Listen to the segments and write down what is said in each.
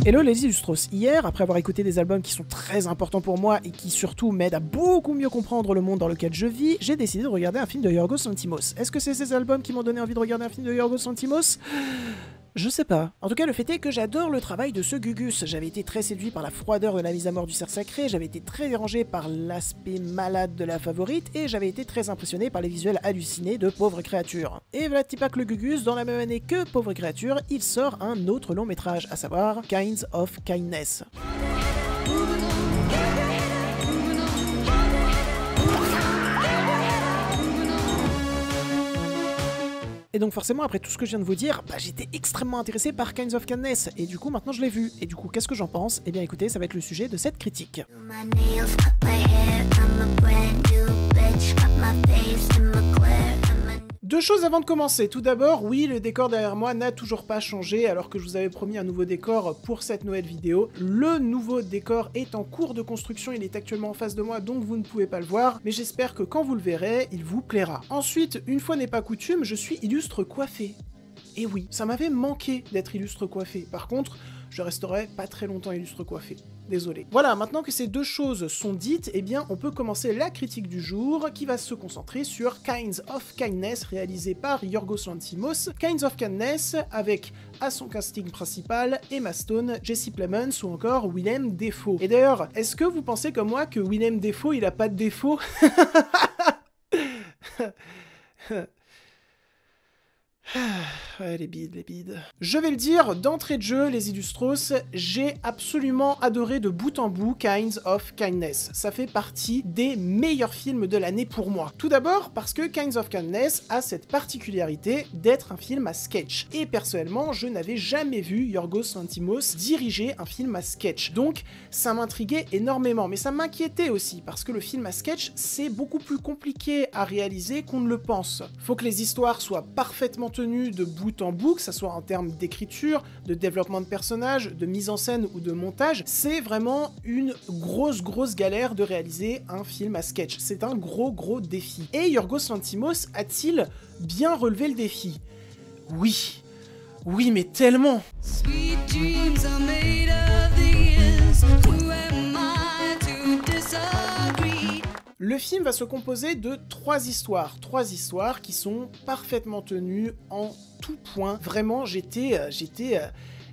Hello les Illustros, hier, après avoir écouté des albums qui sont très importants pour moi et qui surtout m'aident à beaucoup mieux comprendre le monde dans lequel je vis, j'ai décidé de regarder un film de Yorgos Lanthimos. Est-ce que c'est ces albums qui m'ont donné envie de regarder un film de Yorgos Lanthimos ? Je sais pas. En tout cas, le fait est que j'adore le travail de ce Gugus. J'avais été très séduit par la froideur de la mise à mort du cerf sacré, j'avais été très dérangé par l'aspect malade de la favorite, et j'avais été très impressionné par les visuels hallucinés de Pauvres créatures. Et voilà pas que le Gugus, dans la même année que Pauvres créatures, il sort un autre long métrage, à savoir Kinds of Kindness. Et donc forcément, après tout ce que je viens de vous dire, j'étais extrêmement intéressé par Kinds of Kindness, et du coup maintenant je l'ai vu. Et du coup, qu'est-ce que j'en pense ? Eh bien écoutez, ça va être le sujet de cette critique. Deux choses avant de commencer. Tout d'abord, oui, le décor derrière moi n'a toujours pas changé, alors que je vous avais promis un nouveau décor pour cette nouvelle vidéo. Le nouveau décor est en cours de construction, il est actuellement en face de moi, donc vous ne pouvez pas le voir, mais j'espère que quand vous le verrez, il vous plaira. Ensuite, une fois n'est pas coutume, je suis illustre coiffé. Et oui, ça m'avait manqué d'être illustre coiffé. Par contre, je resterai pas très longtemps illustre coiffé. Désolé. Voilà, maintenant que ces deux choses sont dites, eh bien on peut commencer la critique du jour qui va se concentrer sur Kinds of Kindness réalisé par Yorgos Lanthimos. Kinds of Kindness avec à son casting principal Emma Stone, Jesse Plemons ou encore Willem Dafoe. Et d'ailleurs, est-ce que vous pensez comme moi que Willem Dafoe il a pas de défaut? Ouais, les bides. Je vais le dire, d'entrée de jeu, les Illustros, j'ai absolument adoré de bout en bout Kinds of Kindness. Ça fait partie des meilleurs films de l'année pour moi. Tout d'abord parce que Kinds of Kindness a cette particularité d'être un film à sketch. Et personnellement, je n'avais jamais vu Yorgos Lanthimos diriger un film à sketch. Donc, ça m'intriguait énormément, mais ça m'inquiétait aussi, parce que le film à sketch, c'est beaucoup plus compliqué à réaliser qu'on ne le pense. Faut que les histoires soient parfaitement tenues de bout en bout, que ça soit en termes d'écriture, de développement de personnages, de mise en scène ou de montage. C'est vraiment une grosse galère de réaliser un film à sketch. C'est un gros défi. Et Yorgos Lanthimos a-t-il bien relevé le défi? Oui, mais tellement. Sweet dreams are made of these. Who am I to disagree? Le film va se composer de trois histoires qui sont parfaitement tenues en tout point. Vraiment, j'étais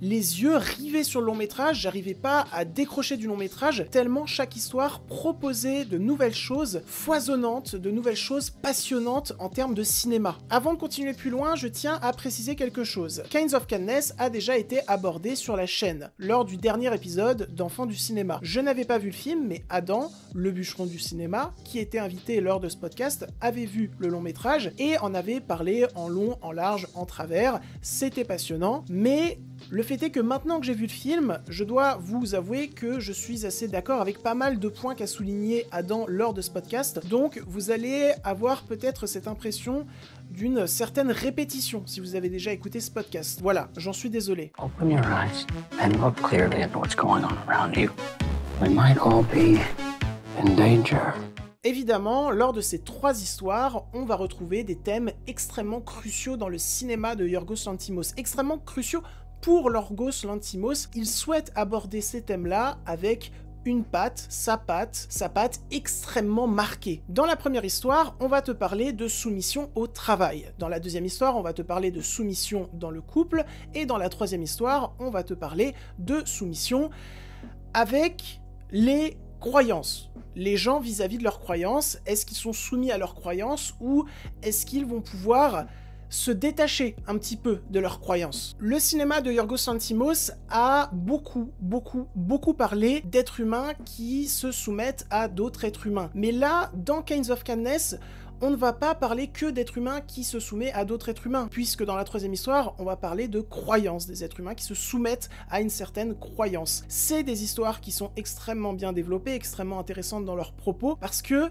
les yeux rivés sur le long métrage, j'arrivais pas à décrocher du long métrage, tellement chaque histoire proposait de nouvelles choses foisonnantes, de nouvelles choses passionnantes en termes de cinéma. Avant de continuer plus loin, je tiens à préciser quelque chose. Kinds of Kindness a déjà été abordé sur la chaîne, lors du dernier épisode d'Enfants du cinéma. Je n'avais pas vu le film, mais Adam, le bûcheron du cinéma, qui était invité lors de ce podcast, avait vu le long métrage et en avait parlé en long, en large, en travers. C'était passionnant, mais le fait est que maintenant que j'ai vu le film, je dois vous avouer que je suis assez d'accord avec pas mal de points qu'a souligné Adam lors de ce podcast, donc vous allez avoir peut-être cette impression d'une certaine répétition si vous avez déjà écouté ce podcast. Voilà, j'en suis désolé. Open your eyes and look clearly at what's going on around you. We might all be in danger. Évidemment, lors de ces trois histoires, on va retrouver des thèmes extrêmement cruciaux dans le cinéma de Yorgos Lanthimos, extrêmement cruciaux pour Yorgos Lanthimos. Il souhaite aborder ces thèmes-là avec une patte, sa patte extrêmement marquée. Dans la première histoire, on va te parler de soumission au travail. Dans la deuxième histoire, on va te parler de soumission dans le couple. Et dans la troisième histoire, on va te parler de soumission avec les croyances. Les gens vis-à-vis de leurs croyances, est-ce qu'ils sont soumis à leurs croyances ou est-ce qu'ils vont pouvoir se détacher un petit peu de leurs croyances? Le cinéma de Yorgos Lanthimos a beaucoup parlé d'êtres humains qui se soumettent à d'autres êtres humains. Mais là, dans Kinds of Kindness, on ne va pas parler que d'êtres humains qui se soumettent à d'autres êtres humains, puisque dans la troisième histoire, on va parler de croyances, des êtres humains qui se soumettent à une certaine croyance. C'est des histoires qui sont extrêmement bien développées, extrêmement intéressantes dans leurs propos, parce que,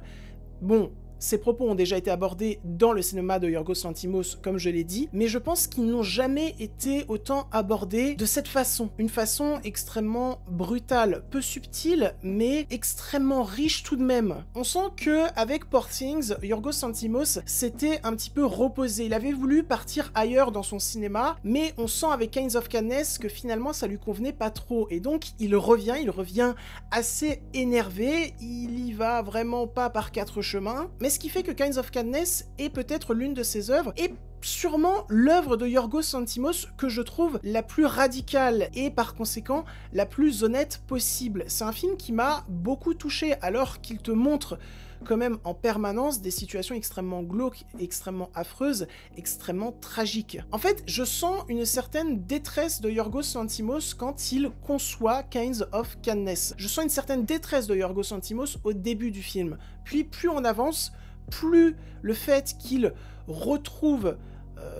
bon, ces propos ont déjà été abordés dans le cinéma de Yorgos Lanthimos, comme je l'ai dit, mais je pense qu'ils n'ont jamais été autant abordés de cette façon. Une façon extrêmement brutale, peu subtile, mais extrêmement riche tout de même. On sent que avec Poor Things, Yorgos Lanthimos s'était un petit peu reposé. Il avait voulu partir ailleurs dans son cinéma, mais on sent avec Kinds of Kindness que finalement ça lui convenait pas trop. Et donc il revient assez énervé, il y va vraiment pas par quatre chemins, mais ce qui fait que Kinds of Kindness est peut-être l'une de ses œuvres, et sûrement l'œuvre de Yorgos Lanthimos que je trouve la plus radicale et par conséquent la plus honnête possible. C'est un film qui m'a beaucoup touché alors qu'il te montre quand même en permanence des situations extrêmement glauques, extrêmement affreuses, extrêmement tragiques. En fait, je sens une certaine détresse de Yorgos Lanthimos quand il conçoit Kinds of Kindness. Je sens une certaine détresse de Yorgos Lanthimos au début du film. Puis plus on avance, plus le fait qu'il retrouve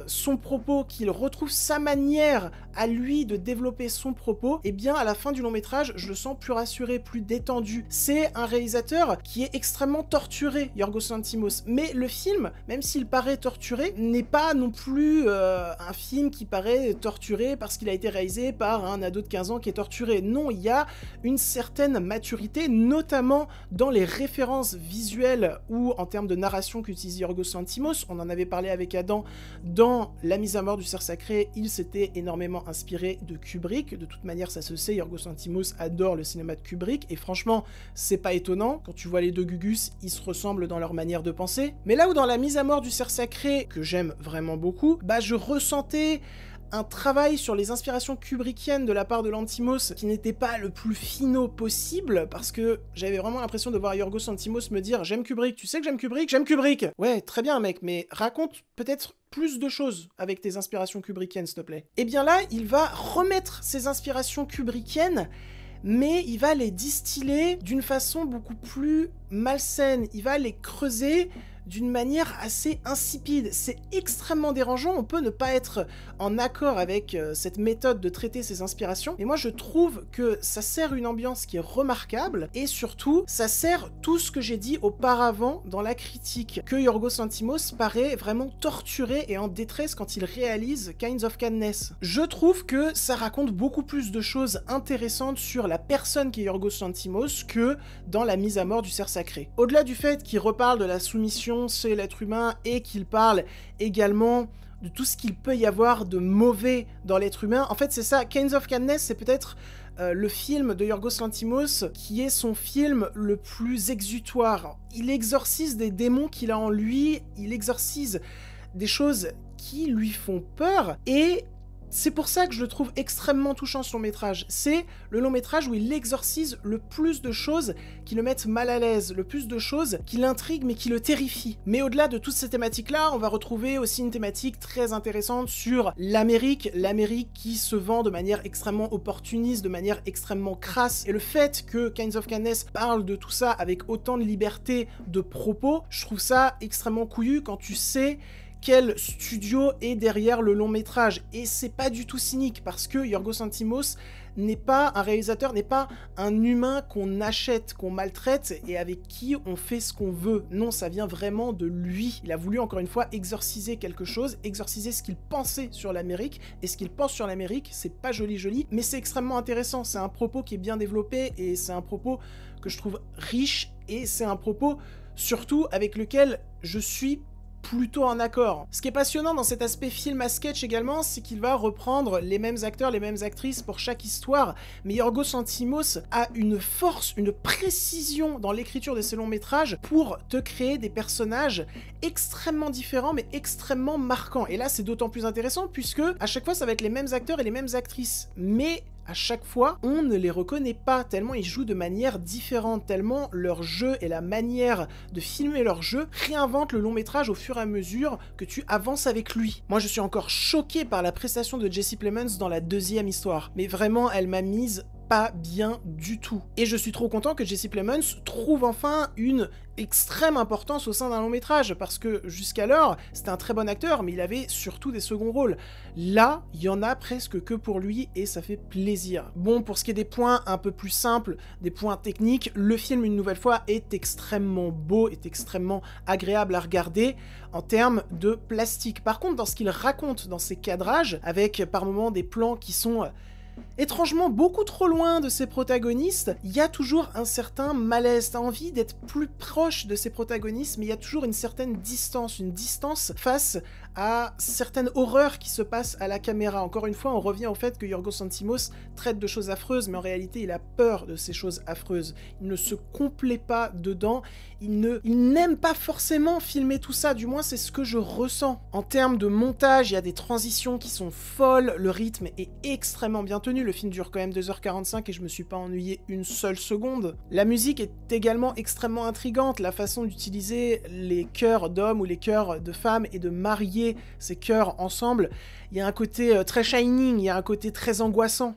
son propos, qu'il retrouve sa manière à lui de développer son propos, et bien à la fin du long métrage, je le sens plus rassuré, plus détendu. C'est un réalisateur qui est extrêmement torturé, Yorgos Lanthimos, mais le film, même s'il paraît torturé, n'est pas non plus un film qui paraît torturé parce qu'il a été réalisé par un ado de 15 ans qui est torturé. Non, il y a une certaine maturité, notamment dans les références visuelles ou en termes de narration qu'utilise Yorgos Lanthimos. On en avait parlé avec Adam dans La mise à mort du cerf sacré, il s'était énormément inspiré de Kubrick. De toute manière, ça se sait, Yorgos Lanthimos adore le cinéma de Kubrick, et franchement, c'est pas étonnant. Quand tu vois les deux Gugus, ils se ressemblent dans leur manière de penser. Mais là où dans La mise à mort du cerf sacré, que j'aime vraiment beaucoup, bah je ressentais un travail sur les inspirations kubrickiennes de la part de Lanthimos qui n'était pas le plus finaux possible, parce que j'avais vraiment l'impression de voir Yorgos Lanthimos me dire « J'aime Kubrick, tu sais que j'aime Kubrick? J'aime Kubrick !» Ouais, très bien mec, mais raconte peut-être plus de choses avec tes inspirations kubrickiennes, s'il te plaît. Et bien là, il va remettre ses inspirations kubrickiennes, mais il va les distiller d'une façon beaucoup plus malsaine, il va les creuser d'une manière assez insipide. C'est extrêmement dérangeant, on peut ne pas être en accord avec cette méthode de traiter ses inspirations, mais moi je trouve que ça sert une ambiance qui est remarquable, et surtout, ça sert tout ce que j'ai dit auparavant dans la critique, que Yorgos Lanthimos paraît vraiment torturé et en détresse quand il réalise Kinds of Kindness. Je trouve que ça raconte beaucoup plus de choses intéressantes sur la personne qu'est Yorgos Lanthimos que dans La mise à mort du cerf sacré. Au-delà du fait qu'il reparle de la soumission chez l'être humain et qu'il parle également de tout ce qu'il peut y avoir de mauvais dans l'être humain. En fait, c'est ça, Kinds of Kindness, c'est peut-être le film de Yorgos Lanthimos qui est son film le plus exutoire. Il exorcise des démons qu'il a en lui, il exorcise des choses qui lui font peur, et c'est pour ça que je le trouve extrêmement touchant, ce long métrage. C'est le long métrage où il exorcise le plus de choses qui le mettent mal à l'aise, le plus de choses qui l'intriguent mais qui le terrifient. Mais au-delà de toutes ces thématiques-là, on va retrouver aussi une thématique très intéressante sur l'Amérique qui se vend de manière extrêmement opportuniste, de manière extrêmement crasse. Et le fait que Kinds of Kindness parle de tout ça avec autant de liberté de propos, je trouve ça extrêmement couillu quand tu sais quel studio est derrière le long métrage. Et c'est pas du tout cynique, parce que Yorgos Lanthimos n'est pas un réalisateur, n'est pas un humain qu'on achète, qu'on maltraite et avec qui on fait ce qu'on veut. Non, ça vient vraiment de lui. Il a voulu encore une fois exorciser quelque chose, exorciser ce qu'il pensait sur l'Amérique, et ce qu'il pense sur l'Amérique, c'est pas joli, mais c'est extrêmement intéressant. C'est un propos qui est bien développé, et c'est un propos que je trouve riche, et c'est un propos surtout avec lequel je suis plutôt en accord. Ce qui est passionnant dans cet aspect film à sketch également, c'est qu'il va reprendre les mêmes acteurs, les mêmes actrices pour chaque histoire, mais Yorgos Lanthimos a une force, une précision dans l'écriture de ses longs métrages pour te créer des personnages extrêmement différents mais extrêmement marquants. Et là, c'est d'autant plus intéressant puisque à chaque fois, ça va être les mêmes acteurs et les mêmes actrices, mais à chaque fois, on ne les reconnaît pas, tellement ils jouent de manière différente, tellement leur jeu et la manière de filmer leur jeu réinventent le long métrage au fur et à mesure que tu avances avec lui. Moi, je suis encore choqué par la prestation de Jesse Plemons dans la deuxième histoire, mais vraiment, elle m'a mise pas bien du tout. Et je suis trop content que Jesse Plemons trouve enfin une extrême importance au sein d'un long métrage, parce que jusqu'alors, c'était un très bon acteur, mais il avait surtout des seconds rôles. Là, il y en a presque que pour lui, et ça fait plaisir. Bon, pour ce qui est des points un peu plus simples, des points techniques, le film, une nouvelle fois, est extrêmement beau, est extrêmement agréable à regarder en termes de plastique. Par contre, dans ce qu'il raconte dans ses cadrages, avec par moments des plans qui sont étrangement beaucoup trop loin de ses protagonistes, il y a toujours un certain malaise. T'as envie d'être plus proche de ses protagonistes, mais il y a toujours une certaine distance face à certaines horreurs qui se passent à la caméra. Encore une fois, on revient au fait que Yorgos Lanthimos traite de choses affreuses, mais en réalité, il a peur de ces choses affreuses. Il ne se complaît pas dedans, il n'aime pas forcément filmer tout ça, du moins c'est ce que je ressens. En termes de montage, il y a des transitions qui sont folles, le rythme est extrêmement bien tenu, le film dure quand même 2h45 et je me suis pas ennuyé une seule seconde. La musique est également extrêmement intrigante, la façon d'utiliser les chœurs d'hommes ou les chœurs de femmes et de marier ces chœurs ensemble, il y a un côté très Shining, il y a un côté très angoissant.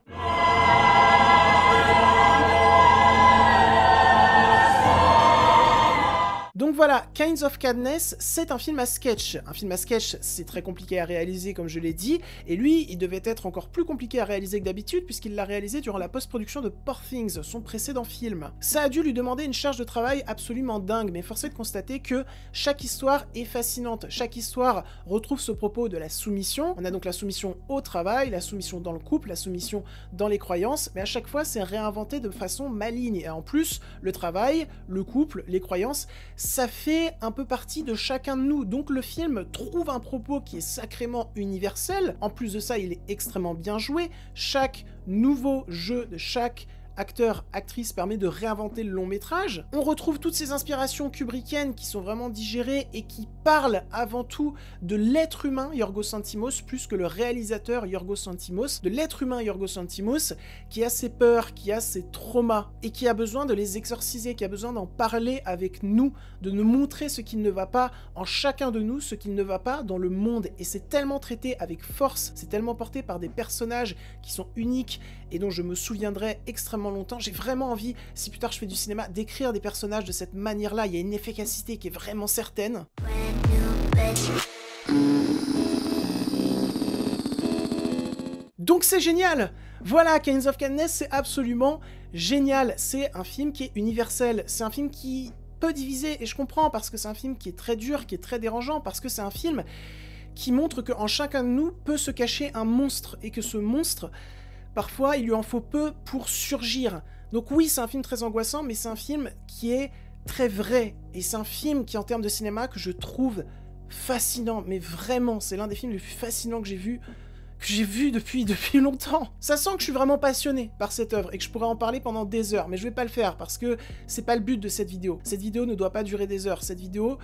Donc voilà, Kinds of Kindness, c'est un film à sketch. Un film à sketch, c'est très compliqué à réaliser, comme je l'ai dit, et lui, il devait être encore plus compliqué à réaliser que d'habitude, puisqu'il l'a réalisé durant la post-production de Poor Things, son précédent film. Ça a dû lui demander une charge de travail absolument dingue, mais force est de constater que chaque histoire est fascinante. Chaque histoire retrouve ce propos de la soumission. On a donc la soumission au travail, la soumission dans le couple, la soumission dans les croyances, mais à chaque fois, c'est réinventé de façon maligne. Et en plus, le travail, le couple, les croyances, ça fait un peu partie de chacun de nous, donc le film trouve un propos qui est sacrément universel. En plus de ça, il est extrêmement bien joué. Chaque nouveau jeu de chaque acteur, actrice permet de réinventer le long métrage. On retrouve toutes ces inspirations kubrickiennes qui sont vraiment digérées et qui parlent avant tout de l'être humain Yorgos Lanthimos plus que le réalisateur Yorgos Lanthimos, de l'être humain Yorgos Lanthimos qui a ses peurs, qui a ses traumas et qui a besoin de les exorciser, qui a besoin d'en parler avec nous, de nous montrer ce qui ne va pas en chacun de nous, ce qui ne va pas dans le monde. Et c'est tellement traité avec force, c'est tellement porté par des personnages qui sont uniques et dont je me souviendrai extrêmement longtemps. J'ai vraiment envie, si plus tard je fais du cinéma, d'écrire des personnages de cette manière-là. Il y a une efficacité qui est vraiment certaine. Donc c'est génial! Voilà, Kinds of Kindness, c'est absolument génial. C'est un film qui est universel. C'est un film qui peut diviser, et je comprends, parce que c'est un film qui est très dur, qui est très dérangeant, parce que c'est un film qui montre qu'en chacun de nous peut se cacher un monstre, et que ce monstre, parfois, il lui en faut peu pour surgir. Donc oui, c'est un film très angoissant, mais c'est un film qui est très vrai. Et c'est un film qui, en termes de cinéma, que je trouve fascinant. Mais vraiment, c'est l'un des films les plus fascinants que j'ai vu depuis longtemps. Ça sent que je suis vraiment passionné par cette œuvre et que je pourrais en parler pendant des heures. Mais je vais pas le faire parce que c'est pas le but de cette vidéo. Cette vidéo ne doit pas durer des heures. Cette vidéo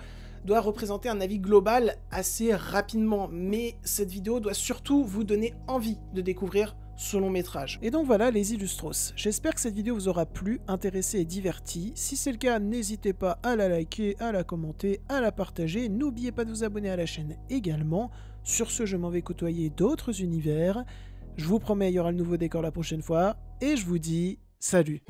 doit représenter un avis global assez rapidement. Mais cette vidéo doit surtout vous donner envie de découvrir ce long métrage. Et donc voilà les Illustros. J'espère que cette vidéo vous aura plu, intéressé et diverti. Si c'est le cas, n'hésitez pas à la liker, à la commenter, à la partager. N'oubliez pas de vous abonner à la chaîne également. Sur ce, je m'en vais côtoyer d'autres univers. Je vous promets, il y aura le nouveau décor la prochaine fois. Et je vous dis salut.